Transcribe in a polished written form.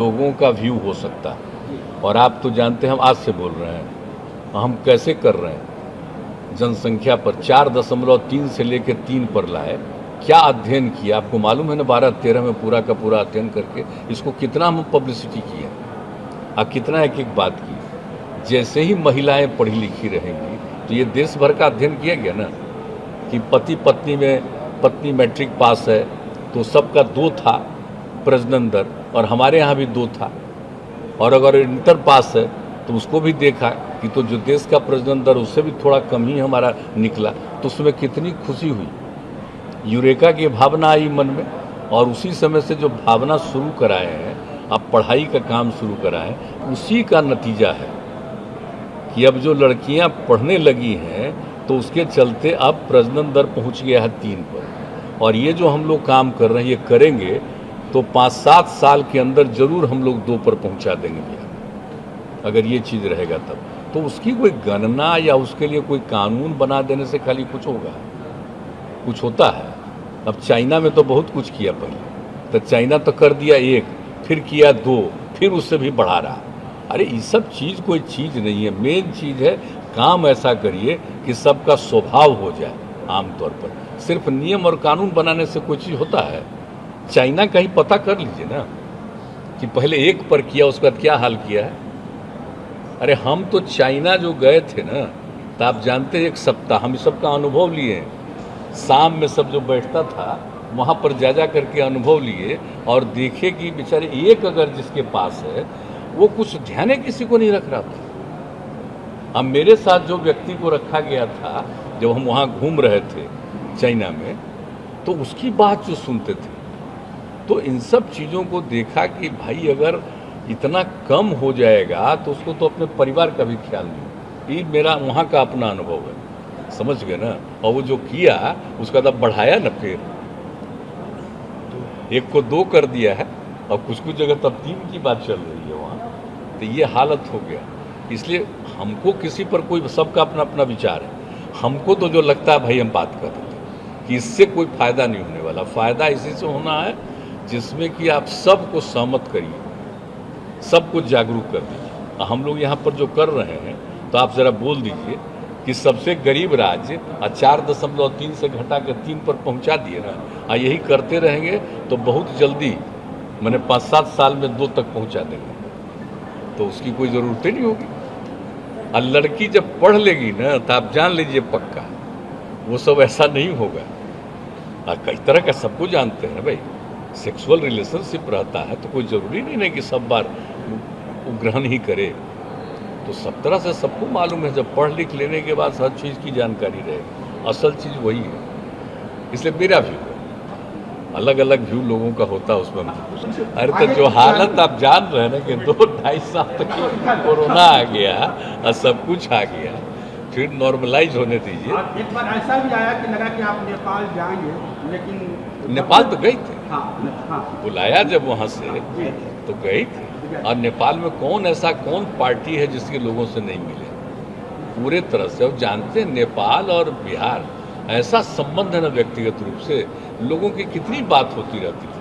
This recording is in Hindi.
लोगों का व्यू हो सकता है। और आप तो जानते हैं हम आज से बोल रहे हैं, हम कैसे कर रहे हैं। जनसंख्या पर 4.3 से लेकर 3 पर लाए, क्या अध्ययन किया आपको मालूम है ना। 12-13 में पूरा का पूरा अध्ययन करके इसको कितना हम पब्लिसिटी किया और कितना एक एक बात की। जैसे ही महिलाएं पढ़ी लिखी रहेंगी तो ये देश भर का अध्ययन किया गया ना कि पति पत्नी में पत्नी मैट्रिक पास है तो सबका 2 था प्रजनन दर, और हमारे यहाँ भी 2 था। और अगर इंटर पास है तो उसको भी देखा कि तो जो देश का प्रजनन दर उससे भी थोड़ा कम ही हमारा निकला, तो उसमें कितनी खुशी हुई। यूरेका की भावना आई मन में, और उसी समय से जो भावना शुरू कराए हैं, अब पढ़ाई का काम शुरू कराएं, उसी का नतीजा है कि अब जो लड़कियां पढ़ने लगी हैं तो उसके चलते अब प्रजनन दर पहुंच गया है 3 पर। और ये जो हम लोग काम कर रहे हैं, ये करेंगे तो 5-7 साल के अंदर जरूर हम लोग 2 पर पहुंचा देंगे बिहार, अगर ये चीज़ रहेगा तब। तो उसकी कोई गणना या उसके लिए कोई कानून बना देने से खाली कुछ होगा, कुछ होता है। अब चाइना में तो बहुत कुछ किया पहले, तो चाइना तो कर दिया 1, फिर किया 2, फिर उससे भी बढ़ा रहा। अरे ये सब चीज़ कोई चीज़ नहीं है। मेन चीज़ है काम ऐसा करिए कि सबका स्वभाव हो जाए। आमतौर पर सिर्फ नियम और कानून बनाने से कोई चीज़ होता है। चाइना का ही पता कर लीजिए ना कि पहले 1 पर किया, उसके बाद क्या हाल किया है। अरे हम तो चाइना जो गए थे ना, तो आप जानते हैं 1 सप्ताह हम सबका अनुभव लिए हैं। शाम में सब जो बैठता था वहाँ पर जा करके अनुभव लिए और देखे कि बेचारे 1 अगर जिसके पास है वो कुछ ध्यान किसी को नहीं रख रहा था। अब मेरे साथ जो व्यक्ति को रखा गया था जब हम वहाँ घूम रहे थे चाइना में, तो उसकी बात जो सुनते थे, तो इन सब चीज़ों को देखा कि भाई अगर इतना कम हो जाएगा तो उसको तो अपने परिवार का भी ख्याल नहीं। ये मेरा वहाँ का अपना अनुभव है, समझ गए ना। और वो जो किया उसका तब बढ़ाया ना, फिर 1 को 2 कर दिया है, और कुछ जगह तब 3 की बात चल रही है वहाँ। तो ये हालत हो गया। इसलिए हमको किसी पर कोई, सबका अपना अपना विचार है। हमको तो जो लगता है भाई हम बात कर रहे थे कि इससे कोई फ़ायदा नहीं होने वाला। फ़ायदा इसी से होना है जिसमें कि आप सबको सहमत करिए, सबको जागरूक कर दीजिए। हम लोग यहाँ पर जो कर रहे हैं, तो आप ज़रा बोल दीजिए कि सबसे गरीब राज्य 4.3 से घटा कर 3 पर पहुँचा दिए ना, और यही करते रहेंगे तो बहुत जल्दी मैंने 5-7 साल में 2 तक पहुँचा देंगे। तो उसकी कोई ज़रूरत ही नहीं होगी। और लड़की जब पढ़ लेगी ना, तो आप जान लीजिए पक्का वो सब ऐसा नहीं होगा। और कई तरह का सबको जानते हैं भाई, सेक्सुअल रिलेशनशिप रहता है तो कोई ज़रूरी नहीं है कि सब बार वो ग्रहण ही करे। तो सब तरह से सबको मालूम है। जब पढ़ लिख लेने के बाद हर चीज़ की जानकारी रहेगी, असल चीज़ वही है। इसलिए मेरा व्यू है, अलग अलग व्यू लोगों का होता है उसमें। अरे तो जो हालत आप जान रहे हैं ना कि 2-2.5 साल तक कोरोना आ गया और सब कुछ आ गया, फिर नॉर्मलाइज होने दीजिए। एक बार ऐसा भी आया कि लगा कि आप नेपाल जाएंगे, लेकिन नेपाल तो गई थे। हाँ, बुलाया जब वहाँ से तो गई थी। और नेपाल में कौन पार्टी है जिसके लोगों से नहीं मिले पूरे तरह से। और जानते हैं नेपाल और बिहार ऐसा संबंध है ना, व्यक्तिगत रूप से लोगों की कितनी बात होती रहती थी।